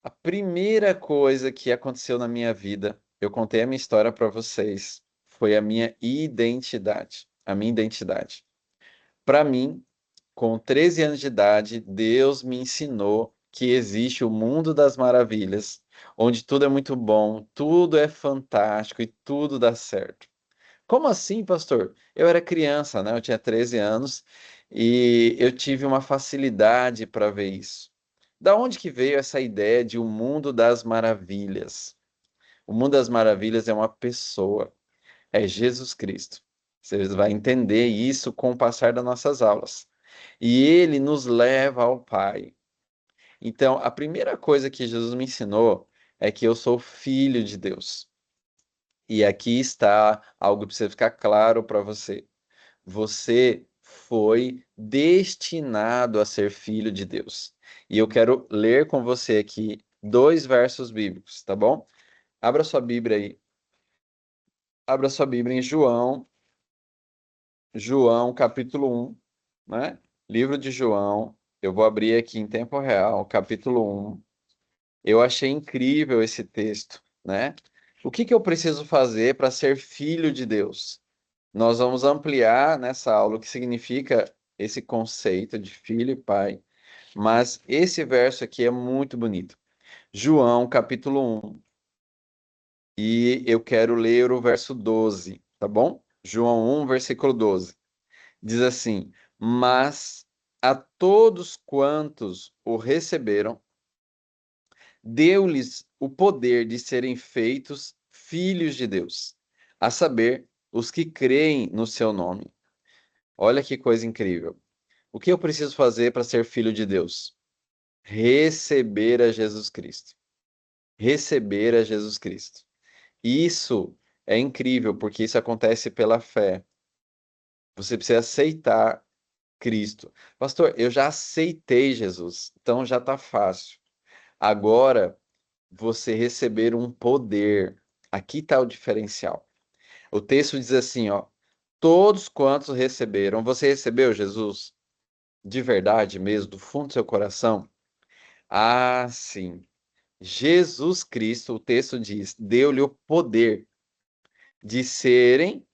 A primeira coisa que aconteceu na minha vida, eu contei a minha história para vocês, foi a minha identidade. A minha identidade. Para mim, com 13 anos de idade, Deus me ensinou que existe o mundo das maravilhas, onde tudo é muito bom, tudo é fantástico e tudo dá certo. Como assim, pastor? Eu era criança, né? Eu tinha 13 anos e eu tive uma facilidade para ver isso. Da onde que veio essa ideia de o mundo das maravilhas? O mundo das maravilhas é uma pessoa, é Jesus Cristo. Você vai entender isso com o passar das nossas aulas. E ele nos leva ao Pai. Então, a primeira coisa que Jesus me ensinou é que eu sou filho de Deus. E aqui está algo para você ficar claro para você. Você foi destinado a ser filho de Deus. E eu quero ler com você aqui dois versos bíblicos, tá bom? Abra sua Bíblia aí. Abra sua Bíblia em João capítulo 1, né? Livro de João. Eu vou abrir aqui em tempo real, capítulo 1. Eu achei incrível esse texto, né? O que que eu preciso fazer para ser filho de Deus? Nós vamos ampliar nessa aula o que significa esse conceito de filho e pai, mas esse verso aqui é muito bonito. João, capítulo 1, e eu quero ler o verso 12, tá bom? João 1, versículo 12. Diz assim: Mas a todos quantos o receberam, deu-lhes o poder de serem feitos filhos de Deus, a saber, os que creem no seu nome. Olha que coisa incrível. O que eu preciso fazer para ser filho de Deus? Receber a Jesus Cristo. Receber a Jesus Cristo. Isso é incrível, porque isso acontece pela fé. Você precisa aceitar Cristo. Pastor, eu já aceitei Jesus, então já está fácil. Agora, você receber um poder. Aqui está o diferencial. O texto diz assim, ó: todos quantos receberam, você recebeu Jesus de verdade mesmo, do fundo do seu coração? Ah, sim. Jesus Cristo, o texto diz, deu-lhe o poder de serem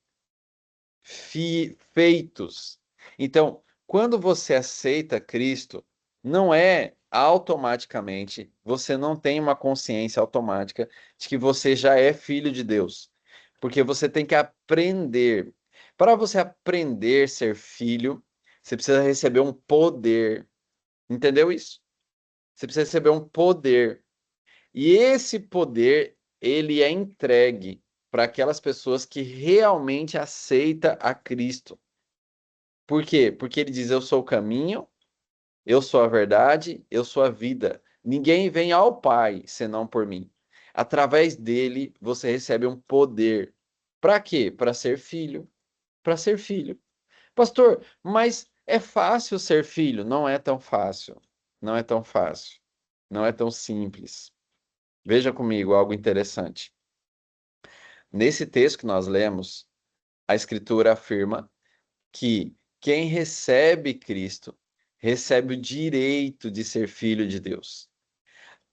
feitos. Então, quando você aceita Cristo, não é automaticamente, você não tem uma consciência automática de que você já é filho de Deus. Porque você tem que aprender. Para você aprender a ser filho, você precisa receber um poder. Entendeu isso? Você precisa receber um poder. E esse poder, ele é entregue para aquelas pessoas que realmente aceitam a Cristo. Por quê? Porque ele diz: Eu sou o caminho, eu sou a verdade, eu sou a vida. Ninguém vem ao Pai senão por mim. Através dele, você recebe um poder. Para quê? Para ser filho. Para ser filho. Pastor, mas é fácil ser filho? Não é tão fácil. Não é tão fácil. Não é tão simples. Veja comigo algo interessante. Nesse texto que nós lemos, a Escritura afirma que quem recebe Cristo recebe o direito de ser filho de Deus.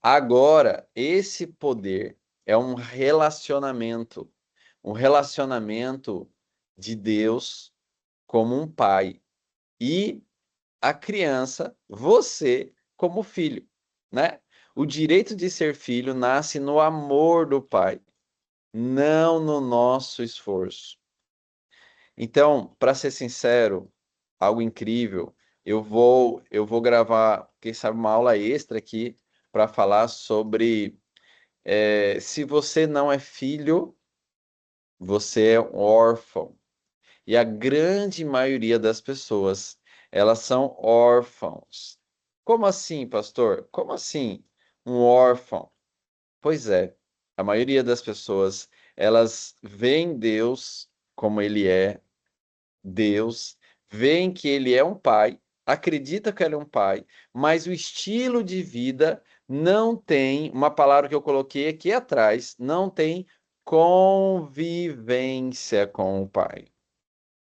Agora, esse poder é um relacionamento de Deus como um pai e a criança, você, como filho, né? O direito de ser filho nasce no amor do pai, não no nosso esforço. Então, para ser sincero, algo incrível, eu vou gravar, quem sabe, uma aula extra aqui para falar sobre se você não é filho, você é um órfão. E a grande maioria das pessoas, elas são órfãos. Como assim, pastor? Como assim um órfão? Pois é, a maioria das pessoas, elas veem Deus como ele é, Deus, veem que ele é um pai, acredita que ele é um pai, mas o estilo de vida não tem, uma palavra que eu coloquei aqui atrás, não tem convivência com o pai.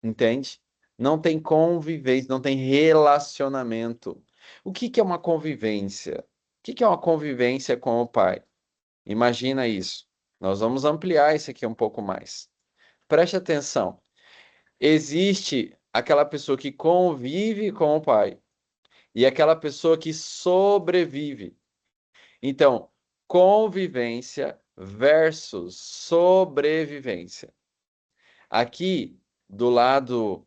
Entende? Não tem convivência, não tem relacionamento. O que que é uma convivência? que é uma convivência com o pai? Imagina isso. Nós vamos ampliar isso aqui um pouco mais. Preste atenção. Existe aquela pessoa que convive com o pai e aquela pessoa que sobrevive. Então, convivência versus sobrevivência. Aqui, do lado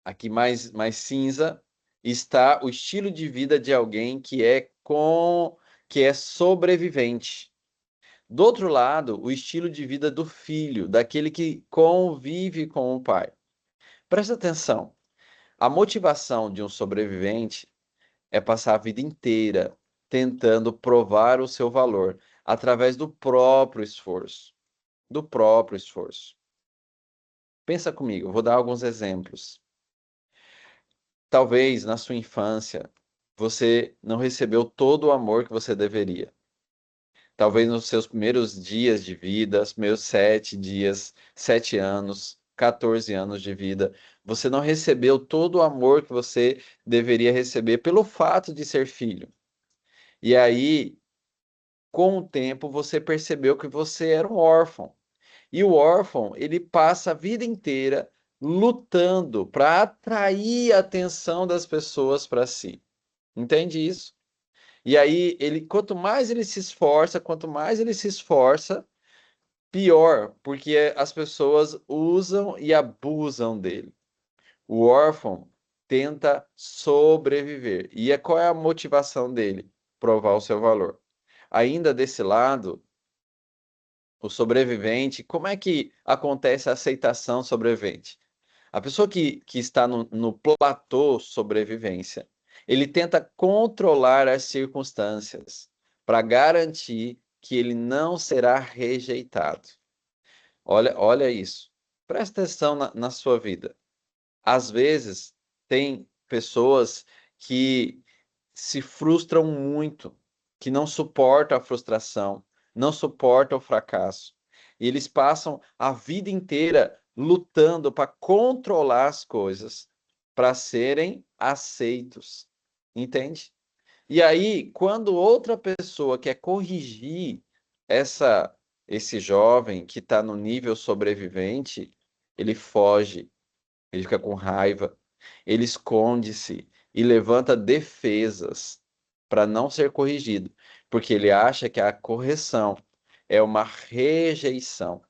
aqui mais cinza, está o estilo de vida de alguém que é sobrevivente. Do outro lado, o estilo de vida do filho, daquele que convive com o pai. Presta atenção. A motivação de um sobrevivente é passar a vida inteira tentando provar o seu valor através do próprio esforço. Do próprio esforço. Pensa comigo, eu vou dar alguns exemplos. Talvez na sua infância você não recebeu todo o amor que você deveria. Talvez nos seus primeiros dias de vida, os primeiros 7 dias, 7 anos, 14 anos de vida, você não recebeu todo o amor que você deveria receber pelo fato de ser filho. E aí, com o tempo, você percebeu que você era um órfão. E o órfão, ele passa a vida inteira lutando para atrair a atenção das pessoas para si. Entende isso? E aí, quanto mais ele se esforça, pior, porque as pessoas usam e abusam dele. O órfão tenta sobreviver. Qual é a motivação dele? Provar o seu valor. Ainda desse lado, o sobrevivente, como é que acontece a aceitação sobrevivente? A pessoa que está no platô sobrevivência, ele tenta controlar as circunstâncias para garantir que ele não será rejeitado. Olha isso. Presta atenção na sua vida. Às vezes, tem pessoas que se frustram muito, que não suportam a frustração, não suportam o fracasso. E eles passam a vida inteira lutando para controlar as coisas, para serem aceitos. Entende? E aí, quando outra pessoa quer corrigir essa, esse jovem que está no nível sobrevivente, ele foge, ele fica com raiva, ele esconde-se e levanta defesas para não ser corrigido, porque ele acha que a correção é uma rejeição.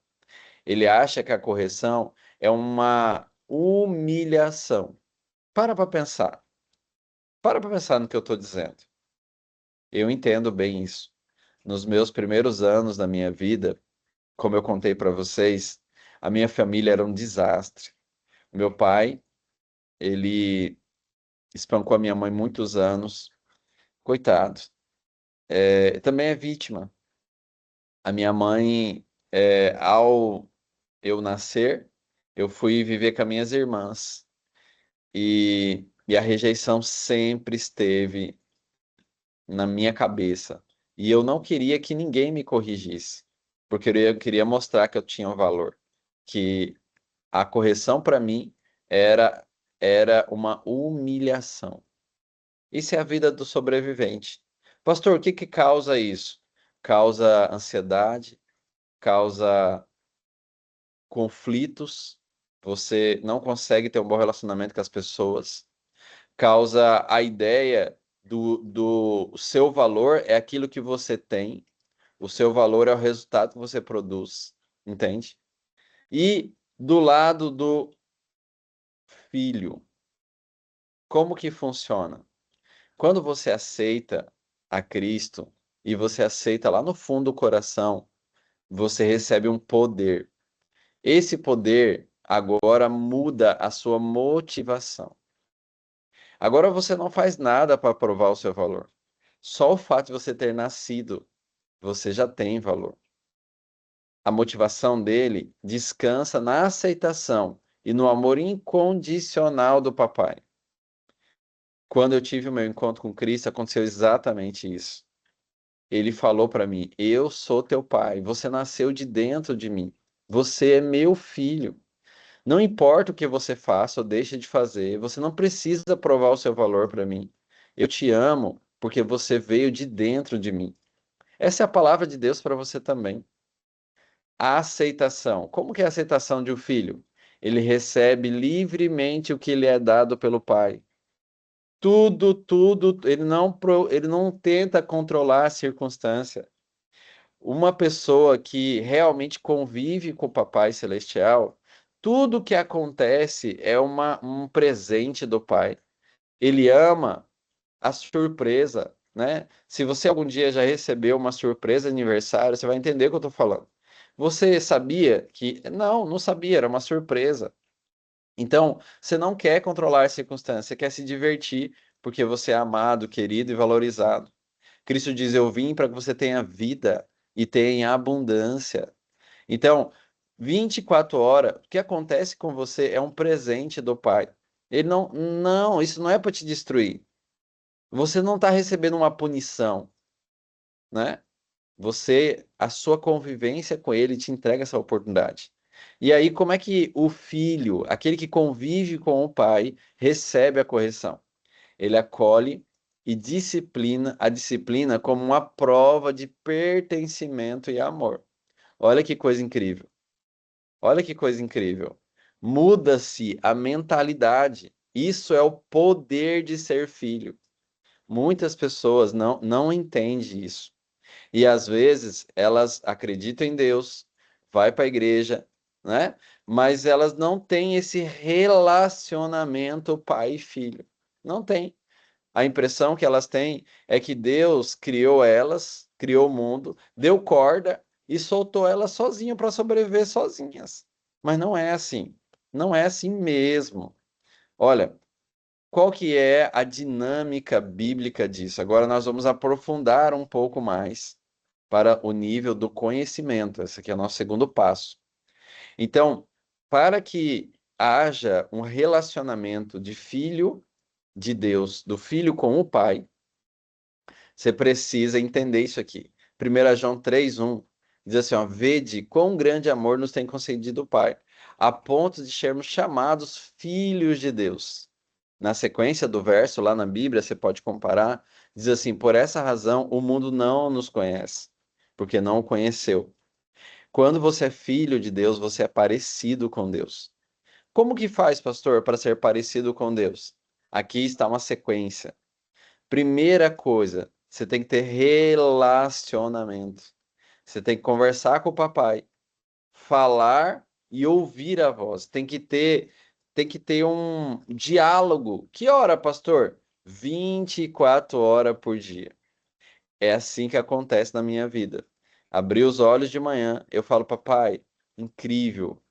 Ele acha que a correção é uma humilhação. Para pensar. Para pensar no que eu estou dizendo. Eu entendo bem isso. Nos meus primeiros anos da minha vida, como eu contei para vocês, a minha família era um desastre. Meu pai, ele espancou a minha mãe muitos anos. Coitado. Também é vítima. A minha mãe, ao eu nascer, eu fui viver com as minhas irmãs. E a rejeição sempre esteve na minha cabeça. E eu não queria que ninguém me corrigisse, porque eu queria mostrar que eu tinha um valor, que a correção para mim era era uma humilhação. Isso é a vida do sobrevivente. Pastor, o que que causa isso? Causa ansiedade, causa conflitos, você não consegue ter um bom relacionamento com as pessoas, causa a ideia do seu valor é aquilo que você tem, o seu valor é o resultado que você produz, entende? E do lado do filho, como que funciona? Quando você aceita a Cristo e você aceita lá no fundo do coração, você recebe um poder. Esse poder agora muda a sua motivação. Agora você não faz nada para provar o seu valor. Só o fato de você ter nascido, você já tem valor. A motivação dele descansa na aceitação e no amor incondicional do papai. Quando eu tive o meu encontro com Cristo, aconteceu exatamente isso. Ele falou para mim: Eu sou teu pai, você nasceu de dentro de mim, você é meu filho. Não importa o que você faça ou deixe de fazer, você não precisa provar o seu valor para mim. Eu te amo porque você veio de dentro de mim. Essa é a palavra de Deus para você também. A aceitação. Como que é a aceitação de um filho? Ele recebe livremente o que lhe é dado pelo pai. Tudo, ele não tenta controlar a circunstância. Uma pessoa que realmente convive com o Papai Celestial, tudo que acontece é um presente do Pai. Ele ama a surpresa, né? Se você algum dia já recebeu uma surpresa de aniversário, você vai entender o que eu estou falando. Você sabia que. Não, não sabia, era uma surpresa. Então, você não quer controlar a circunstância, você quer se divertir, porque você é amado, querido e valorizado. Cristo diz: Eu vim para que você tenha vida e tenha abundância. Então, 24 horas, o que acontece com você é um presente do Pai. Ele não, isso não é para te destruir. Você não está recebendo uma punição, né? A sua convivência com ele te entrega essa oportunidade. E aí, como é que o filho, aquele que convive com o pai, recebe a correção? Ele acolhe e disciplina a disciplina como uma prova de pertencimento e amor. Olha que coisa incrível. Olha que coisa incrível. Muda-se a mentalidade. Isso é o poder de ser filho. Muitas pessoas não entendem isso. E às vezes elas acreditam em Deus, vai para a igreja, né? Mas elas não têm esse relacionamento pai e filho. Não tem. A impressão que elas têm é que Deus criou elas, criou o mundo, deu corda e soltou elas sozinhas para sobreviver sozinhas. Mas não é assim. Não é assim mesmo. Olha, qual que é a dinâmica bíblica disso? Agora nós vamos aprofundar um pouco mais para o nível do conhecimento. Esse aqui é o nosso segundo passo. Então, para que haja um relacionamento de filho de Deus, do filho com o pai, você precisa entender isso aqui. 1 João 3:1 diz assim, ó, vede quão grande amor nos tem concedido o Pai, a ponto de sermos chamados filhos de Deus. Na sequência do verso, lá na Bíblia, você pode comparar, diz assim, por essa razão o mundo não nos conhece, porque não o conheceu. Quando você é filho de Deus, você é parecido com Deus. Como que faz, pastor, para ser parecido com Deus? Aqui está uma sequência. Primeira coisa, você tem que ter relacionamento. Você tem que conversar com o papai, falar e ouvir a voz. Tem que ter um diálogo. Que hora, pastor? 24 horas por dia. É assim que acontece na minha vida. Abri os olhos de manhã, eu falo, papai, incrível,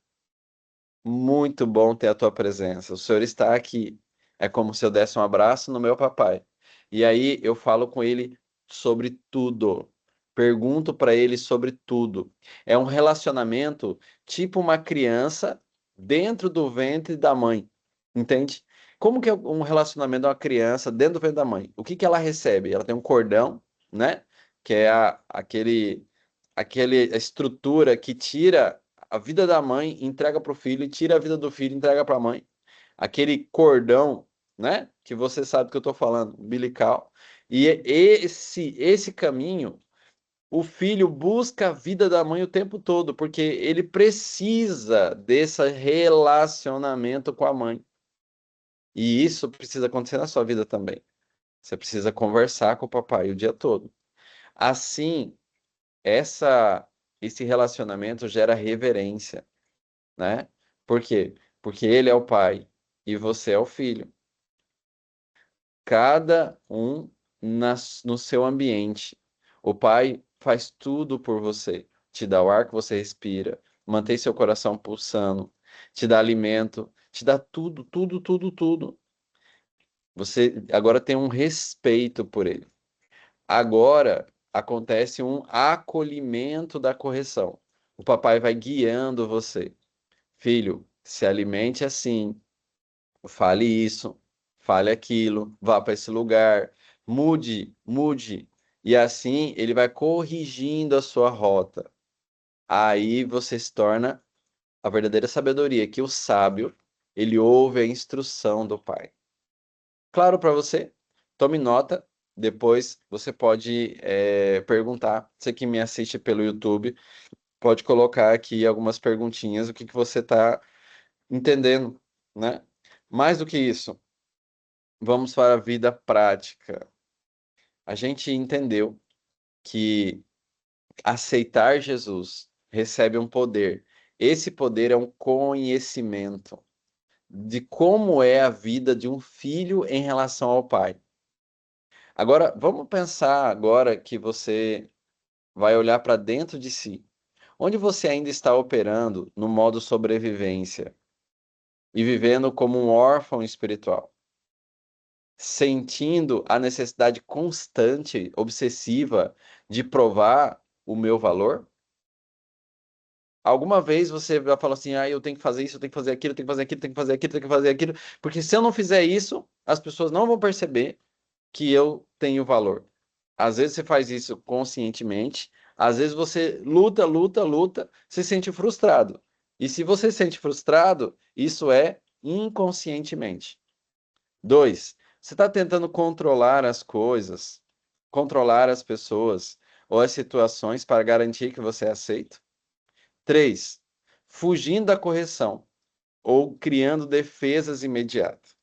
muito bom ter a tua presença. O Senhor está aqui. É como se eu desse um abraço no meu papai. E aí eu falo com ele sobre tudo. Pergunto para ele sobre tudo. É um relacionamento tipo uma criança dentro do ventre da mãe. Entende? Como que é um relacionamento de uma criança dentro do ventre da mãe? O que que ela recebe? Ela tem um cordão, né? Que é aquele a estrutura que tira a vida da mãe, entrega para o filho, e tira a vida do filho, entrega para a mãe. Aquele cordão, né? Que você sabe que eu estou falando, umbilical. E esse caminho, o filho busca a vida da mãe o tempo todo, porque ele precisa desse relacionamento com a mãe. E isso precisa acontecer na sua vida também. Você precisa conversar com o papai o dia todo. Assim, essa esse relacionamento gera reverência, né? Por quê? Porque ele é o pai e você é o filho. Cada um no seu ambiente. O pai faz tudo por você. Te dá o ar que você respira, mantém seu coração pulsando, te dá alimento, te dá tudo, tudo, tudo, tudo. Você agora tem um respeito por ele. Agora acontece um acolhimento da correção. O papai vai guiando você. Filho, se alimente assim, fale isso, fale aquilo, vá para esse lugar, mude, mude. E assim ele vai corrigindo a sua rota. Aí você se torna a verdadeira sabedoria, que o sábio, ele ouve a instrução do pai. Claro para você? Tome nota. Depois você pode perguntar, você que me assiste pelo YouTube, pode colocar aqui algumas perguntinhas, o que que você está entendendo, né? Mais do que isso, vamos para a vida prática. A gente entendeu que aceitar Jesus recebe um poder. Esse poder é um conhecimento de como é a vida de um filho em relação ao pai. Agora, vamos pensar agora que você vai olhar para dentro de si. Onde você ainda está operando no modo sobrevivência e vivendo como um órfão espiritual, sentindo a necessidade constante, obsessiva de provar o meu valor? Alguma vez você vai falar assim, eu tenho que fazer isso, eu tenho que fazer aquilo, eu tenho que fazer aquilo, eu tenho que fazer aquilo, eu tenho que fazer aquilo, porque se eu não fizer isso, as pessoas não vão perceber que eu tenho valor. Às vezes você faz isso conscientemente, às vezes você luta, luta, luta, se sente frustrado. E se você se sente frustrado, isso é inconscientemente. Dois, você está tentando controlar as coisas, controlar as pessoas ou as situações para garantir que você é aceito. Três, fugindo da correção ou criando defesas imediatas.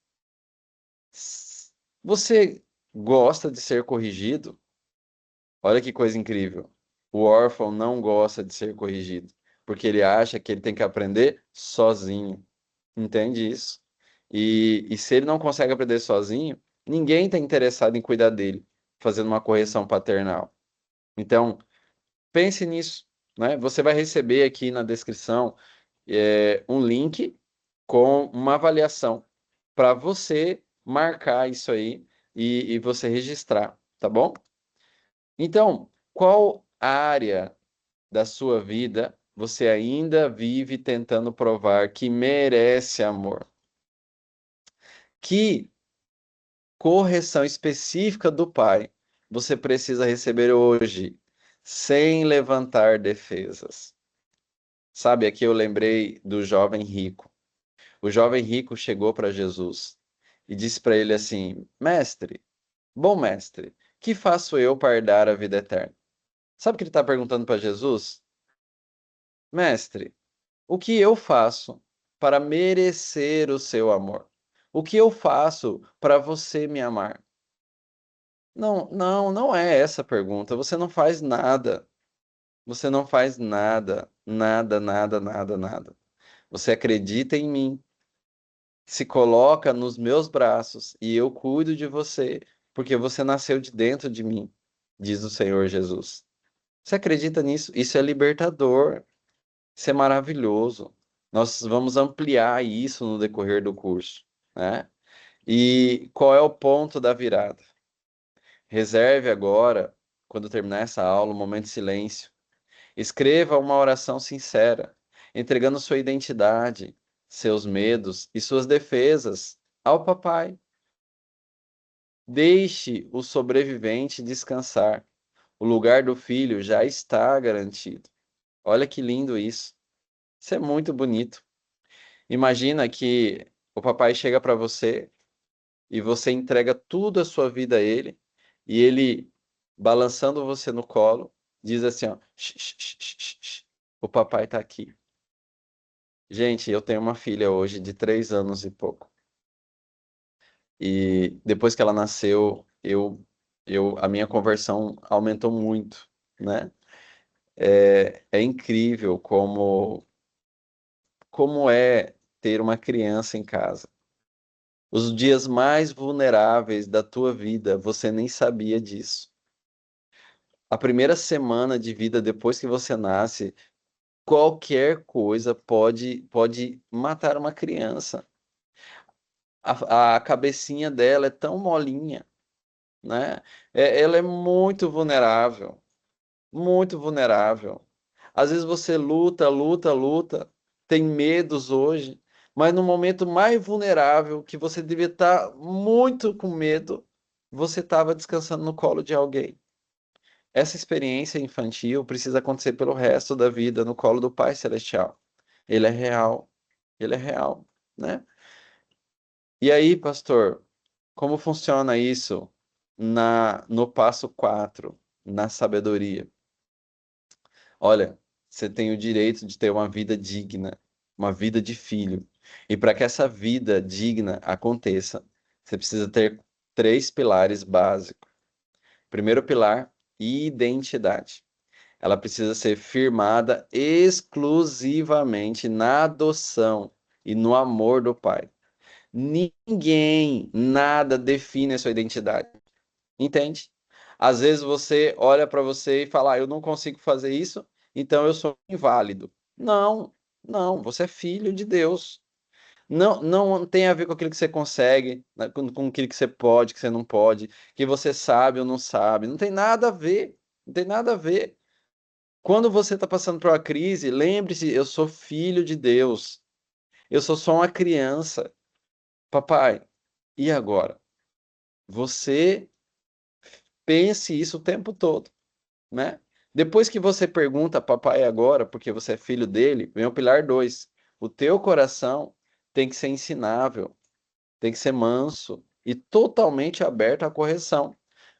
Você gosta de ser corrigido? Olha que coisa incrível. O órfão não gosta de ser corrigido, porque ele acha que ele tem que aprender sozinho. Entende isso? E se ele não consegue aprender sozinho, ninguém está interessado em cuidar dele, fazendo uma correção paternal. Então, pense nisso, né? Você vai receber aqui na descrição um link com uma avaliação para você marcar isso aí e você registrar, tá bom? Então, qual área da sua vida você ainda vive tentando provar que merece amor? Que correção específica do Pai você precisa receber hoje, sem levantar defesas? Sabe, aqui eu lembrei do jovem rico. O jovem rico chegou para Jesus e disse para ele assim: Mestre, bom mestre, que faço eu para herdar a vida eterna? Sabe o que ele está perguntando para Jesus? Mestre, o que eu faço para merecer o seu amor? O que eu faço para você me amar? Não, não, não é essa a pergunta. Você não faz nada. Você não faz nada. Nada, nada, nada, nada. Você acredita em mim, se coloca nos meus braços e eu cuido de você, porque você nasceu de dentro de mim, diz o Senhor Jesus. Você acredita nisso? Isso é libertador. Isso é maravilhoso. Nós vamos ampliar isso no decorrer do curso, né? E qual é o ponto da virada? Reserve agora, quando terminar essa aula, um momento de silêncio. Escreva uma oração sincera, entregando sua identidade, seus medos e suas defesas ao papai. Deixe o sobrevivente descansar. O lugar do filho já está garantido. Olha que lindo isso. Isso é muito bonito. Imagina que o papai chega para você e você entrega tudo a sua vida a ele, e ele, balançando você no colo, diz assim, ó, "Shh, shh, shh, shh, shh, o papai tá aqui." Gente, eu tenho uma filha hoje de 3 anos e pouco. E depois que ela nasceu, a minha conversão aumentou muito, né? É incrível como é ter uma criança em casa. Os dias mais vulneráveis da tua vida, você nem sabia disso. A primeira semana de vida depois que você nasce, qualquer coisa pode matar uma criança. A cabecinha dela é tão molinha, né? Ela é muito vulnerável, muito vulnerável. Às vezes você luta, luta, luta, tem medos hoje, mas no momento mais vulnerável, que você devia estar muito com medo, você estava descansando no colo de alguém. Essa experiência infantil precisa acontecer pelo resto da vida no colo do Pai Celestial. Ele é real, ele é real, né? E aí, pastor, como funciona isso? no passo 4, na sabedoria. Olha, você tem o direito de ter uma vida digna, uma vida de filho. E para que essa vida digna aconteça, você precisa ter três pilares básicos. Primeiro pilar, identidade. Ela precisa ser firmada exclusivamente na adoção e no amor do Pai. Ninguém, nada define a sua identidade. Entende? Às vezes você olha para você e fala, eu não consigo fazer isso, então eu sou inválido. Não, não, você é filho de Deus. Não, não tem a ver com aquilo que você consegue, né, com aquilo que você pode, que você não pode, que você sabe ou não sabe. Não tem nada a ver. Não tem nada a ver. Quando você está passando por uma crise, lembre-se, eu sou filho de Deus. Eu sou só uma criança. Papai, e agora? Você pense isso o tempo todo, né? Depois que você pergunta, papai, agora, porque você é filho dele, vem o pilar 2. O teu coração tem que ser ensinável, tem que ser manso e totalmente aberto à correção.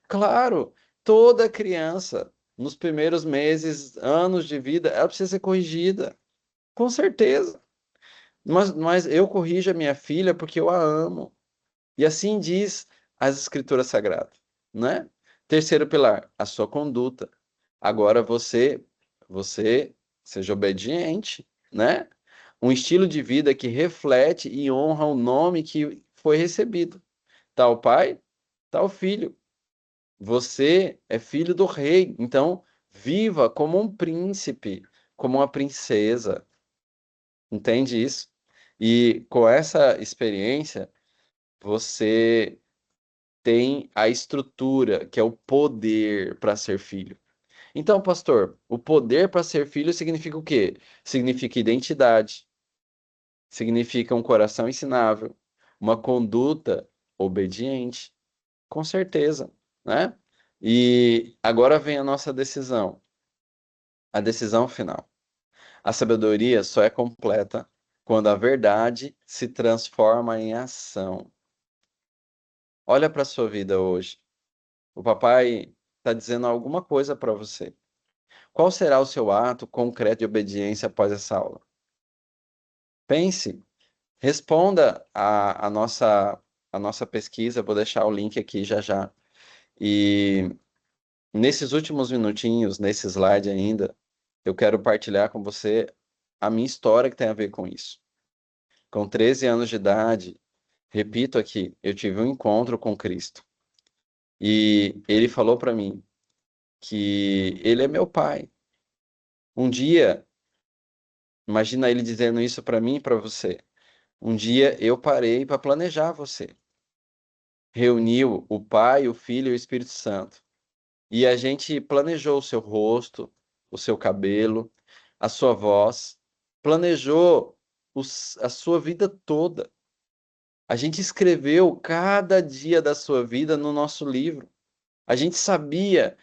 Claro, toda criança, nos primeiros meses, anos de vida, ela precisa ser corrigida, com certeza. Mas eu corrijo a minha filha porque eu a amo. E assim diz as Escrituras Sagradas, né? Terceiro pilar, a sua conduta. Agora você seja obediente, né? Um estilo de vida que reflete e honra o nome que foi recebido. Tal pai, tal filho. Você é filho do rei, então viva como um príncipe, como uma princesa. Entende isso? E com essa experiência, você tem a estrutura, que é o poder para ser filho. Então, pastor, o poder para ser filho significa o quê? Significa identidade, significa um coração ensinável, uma conduta obediente, com certeza, né? E agora vem a nossa decisão, a decisão final. A sabedoria só é completa quando a verdade se transforma em ação. Olha para a sua vida hoje. O papai está dizendo alguma coisa para você. Qual será o seu ato concreto de obediência após essa aula? Pense, responda a nossa pesquisa, vou deixar o link aqui já já. E nesses últimos minutinhos, nesse slide ainda, eu quero partilhar com você a minha história que tem a ver com isso. Com 13 anos de idade, repito aqui, eu tive um encontro com Cristo. E ele falou para mim que ele é meu pai. Um dia, imagina ele dizendo isso para mim e para você. Um dia eu parei para planejar você. Reuniu o Pai, o Filho e o Espírito Santo. E a gente planejou o seu rosto, o seu cabelo, a sua voz, planejou a sua vida toda. A gente escreveu cada dia da sua vida no nosso livro. A gente sabia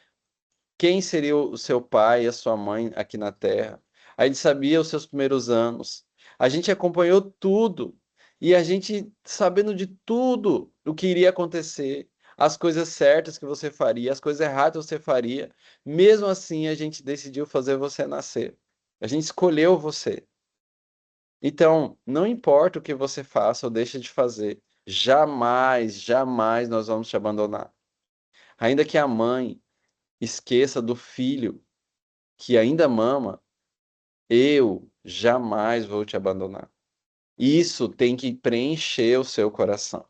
quem seria o seu pai e a sua mãe aqui na Terra. A gente sabia os seus primeiros anos. A gente acompanhou tudo. E a gente, sabendo de tudo o que iria acontecer, as coisas certas que você faria, as coisas erradas que você faria, mesmo assim a gente decidiu fazer você nascer. A gente escolheu você. Então, não importa o que você faça ou deixe de fazer, jamais, jamais nós vamos te abandonar. Ainda que a mãe esqueça do filho que ainda mama, eu jamais vou te abandonar. Isso tem que preencher o seu coração.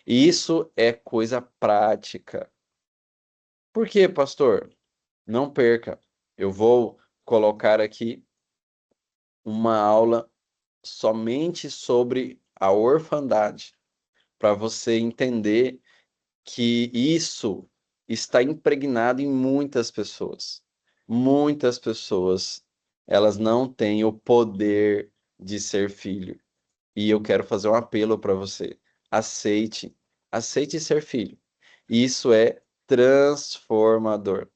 Isso é coisa prática. Por quê, pastor? Não perca. Eu vou colocar aqui uma aula somente sobre a orfandade, para você entender que isso está impregnado em muitas pessoas. Muitas pessoas, elas não têm o poder de ser filho. E eu quero fazer um apelo para você. Aceite, aceite ser filho. Isso é transformador.